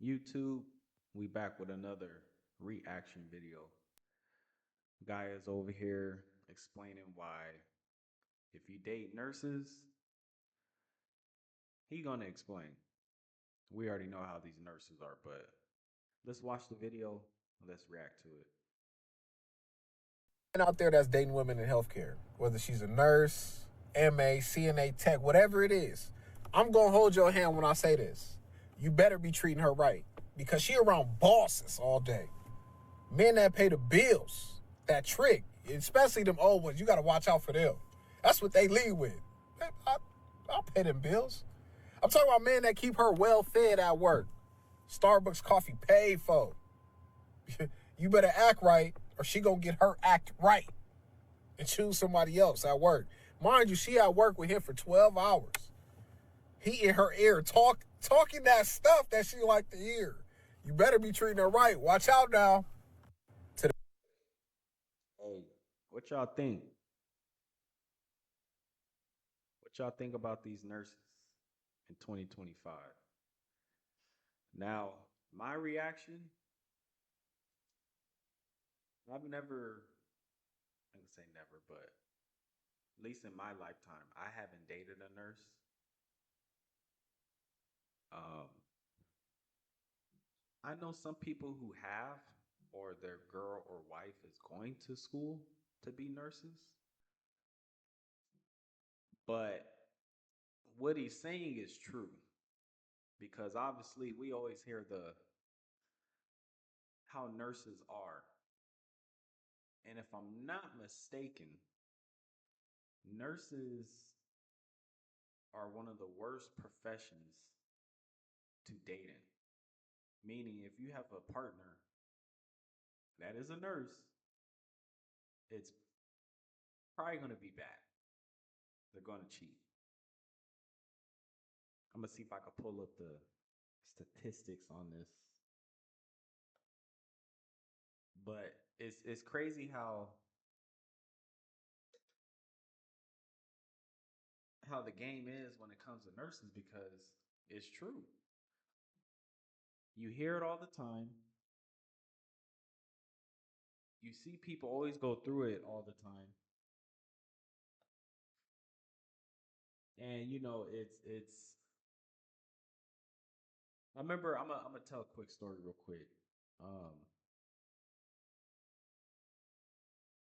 YouTube, we back with another reaction video. Guy is over here explaining why if you date nurses, he gonna explain. We already know how these nurses are, but let's watch the video. Let's react to it. Out there that's dating women in healthcare, whether she's a nurse, MA, CNA tech, whatever it is, I'm gonna hold your hand when I say this. You better be treating her right because she around bosses all day. Men that pay the bills, that trick, especially them old ones. You gotta watch out for them. That's what they lead with. I'll pay them bills. I'm talking about men that keep her well fed at work. Starbucks coffee paid for. You better act right or she gonna get her act right and choose somebody else at work. Mind you, she at work with him for 12 hours. He in her ear talking that stuff that she like to hear. You better be treating her right. Watch out now. Hey, what y'all think? What y'all think about these nurses in 2025? Now, my reaction, I've never, I can say never, but at least in my lifetime, I haven't dated a nurse. Um, I know some people who have, or their girl or wife is going to school to be nurses, but what he's saying is true because obviously we always hear the how nurses are. And if I'm not mistaken, nurses are one of the worst professions to date in. Meaning, if you have a partner that is a nurse, it's probably going to be bad. They're going to cheat. I'm going to see if I can pull up the statistics on this. But it's crazy how the game is when it comes to nurses because it's true. You hear it all the time. You see people always go through it all the time. And it's I remember I'm gonna tell a quick story real quick. Um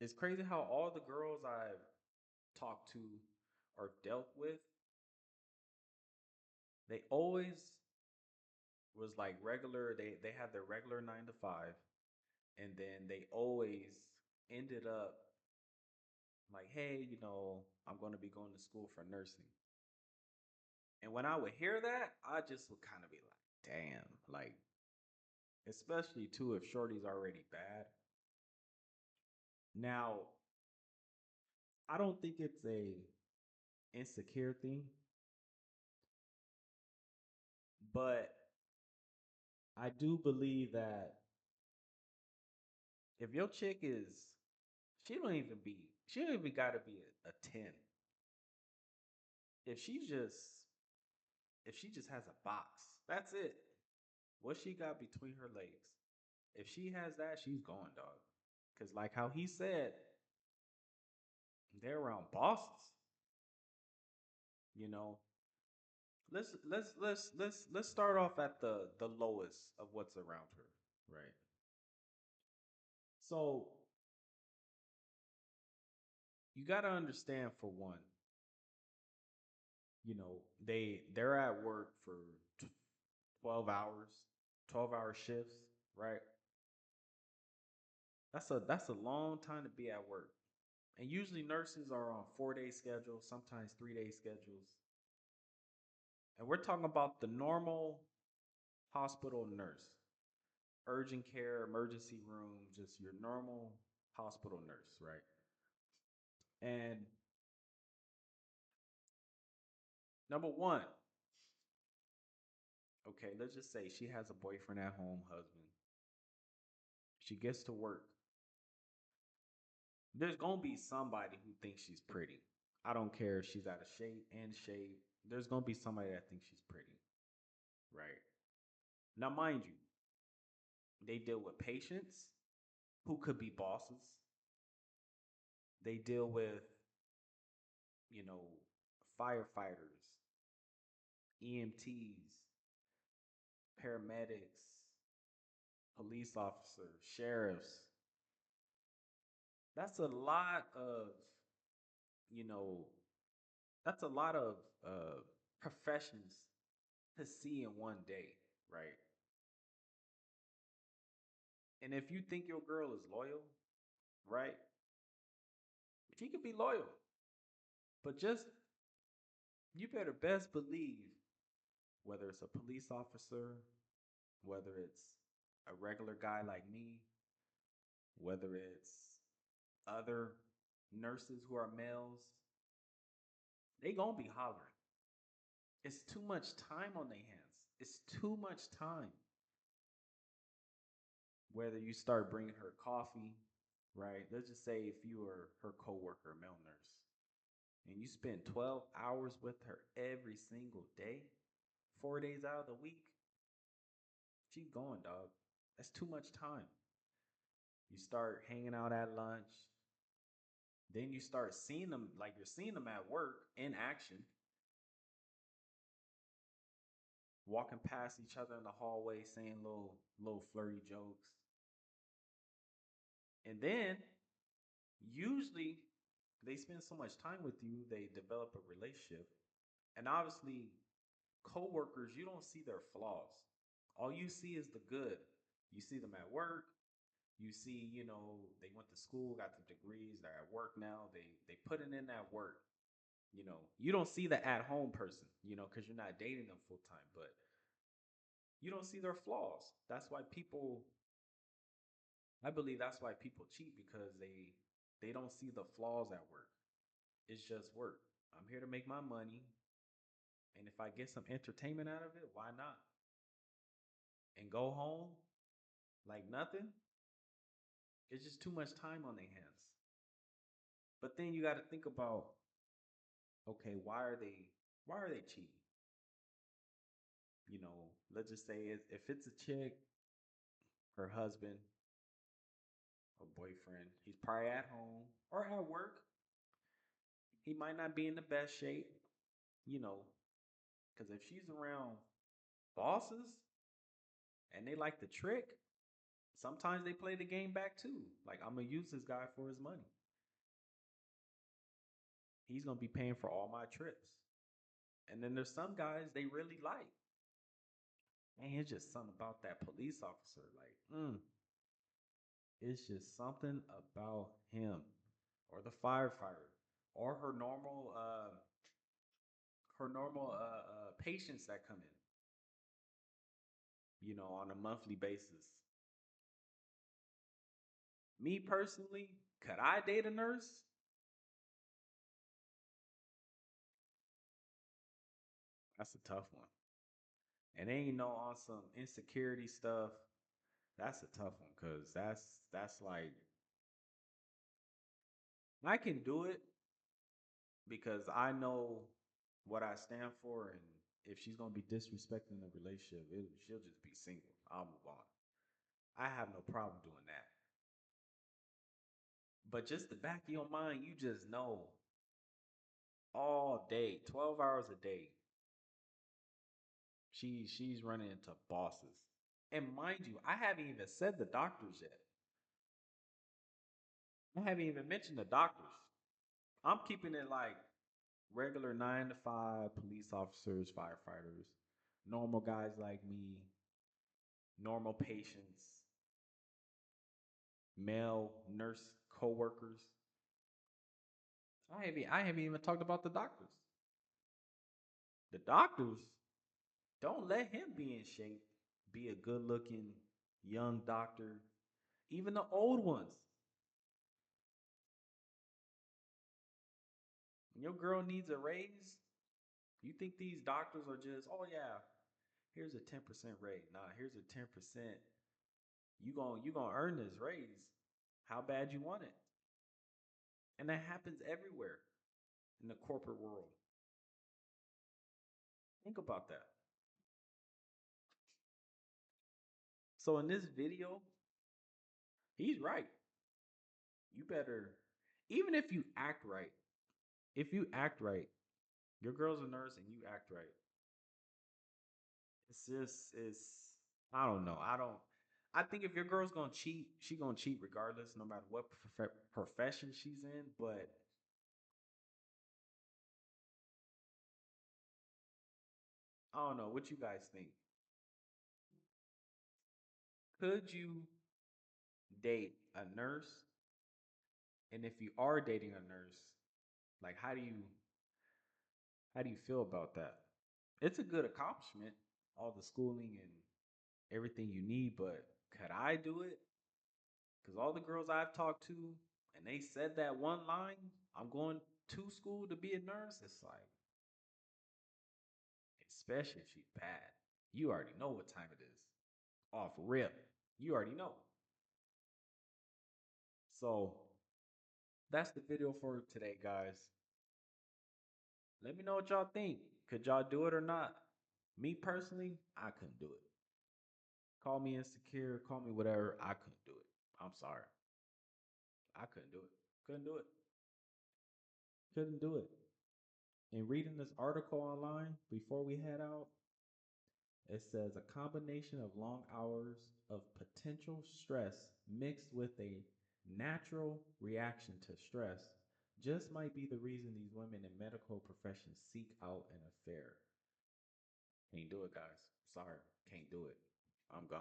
it's crazy how all the girls I've talked to or dealt with, they always was like regular, they had their regular 9 to 5, and then they always ended up like, hey, I'm gonna be going to school for nursing. And when I would hear that, I just would kind of be like, damn, like, especially too if Shorty's already bad. Now, I don't think it's a insecure thing, but I do believe that if your chick is, she don't even gotta be a 10. If she just, if she just has a box, that's it. What she got between her legs. If she has that, she's going, dog. Cause like how he said, they're around bosses. You know, let's start off at the lowest of what's around her, right? So you got to understand for one, they're at work for 12 hours, 12-hour shifts, right? That's a long time to be at work. And usually nurses are on 4-day schedules, sometimes 3-day schedules. And we're talking about the normal hospital nurse, urgent care, emergency room, just your normal hospital nurse, right? And number one, okay, let's just say she has a boyfriend at home, husband. She gets to work. There's gonna be somebody who thinks she's pretty. I don't care if she's out of shape and shape. There's gonna be somebody that thinks she's pretty, right? Now, mind you, they deal with patients who could be bosses. They deal with, you know, firefighters, EMTs, paramedics, police officers, sheriffs. That's a lot of, you know, that's a lot of professions to see in one day, right? And if you think your girl is loyal, right? She could be loyal, but just you better best believe whether it's a police officer, whether it's a regular guy like me, whether it's other nurses who are males, they gonna be hollering. It's too much time on their hands. It's too much time. Whether you start bringing her coffee, right? Let's just say if you were her coworker, male nurse, and you spend 12 hours with her every single day, 4 days out of the week, she's going, dog. That's too much time. You start hanging out at lunch. Then you start seeing them like you're seeing them at work in action, walking past each other in the hallway, saying little flirty jokes. And then usually they spend so much time with you, they develop a relationship. And obviously, coworkers, you don't see their flaws. All you see is the good. You see them at work. You see, they went to school, got the degrees, they're at work now. They put it in that work. You don't see the at home person, because you're not dating them full time, but you don't see their flaws. That's why people I believe that's why people cheat because they don't see the flaws at work. It's just work. I'm here to make my money, and if I get some entertainment out of it, why not? And go home like nothing. It's just too much time on their hands. But then you got to think about, okay, why are they cheating? Let's just say if it's a chick, her husband or boyfriend, he's probably at home or at work. He might not be in the best shape, you know, because if she's around bosses and they like the trick, sometimes they play the game back too. Like, I'm gonna use this guy for his money. He's gonna be paying for all my trips. And then there's some guys they really like. Man, it's just something about that police officer. Like, it's just something about him, or the firefighter, or her normal patients that come in, on a monthly basis. Me personally, could I date a nurse? That's a tough one. And they ain't no on some insecurity stuff. That's a tough one because that's like I can do it because I know what I stand for, and if she's gonna be disrespecting the relationship, she'll just be single. I'll move on. I have no problem doing that. But just the back of your mind, you just know all day, 12 hours a day, she's running into bosses. And mind you, I haven't even said the doctors yet. I haven't even mentioned the doctors. I'm keeping it like regular 9 to 5 police officers, firefighters, normal guys like me, normal patients, male nurse coworkers. I haven't even talked about the doctors. The doctors, don't let him be in shape. Be a good looking young doctor. Even the old ones. When your girl needs a raise, you think these doctors are just, oh yeah, here's a 10% raise. Nah, here's a 10%. You gonna earn this raise. How bad you want it. And that happens everywhere in the corporate world. Think about that. So in this video, he's right. You better, even if you act right, if you act right, your girl's a nurse and you act right. It's I don't know. I think if your girl's gonna cheat, she gonna cheat regardless, no matter what profession she's in. But I don't know. What you guys think? Could you date a nurse? And if you are dating a nurse, like how do you feel about that? It's a good accomplishment, all the schooling and everything you need, but could I do it? Because all the girls I've talked to, and they said that one line, I'm going to school to be a nurse. It's like, especially if she's bad, you already know what time it is. Off rip, you already know. So that's the video for today, guys. Let me know what y'all think. Could y'all do it or not? Me personally, I couldn't do it. Call me insecure, call me whatever. I couldn't do it. I'm sorry. I couldn't do it. Couldn't do it. Couldn't do it. And reading this article online before we head out, it says a combination of long hours of potential stress mixed with a natural reaction to stress just might be the reason these women in medical professions seek out an affair. Can't do it, guys. Sorry. Can't do it. I'm gone.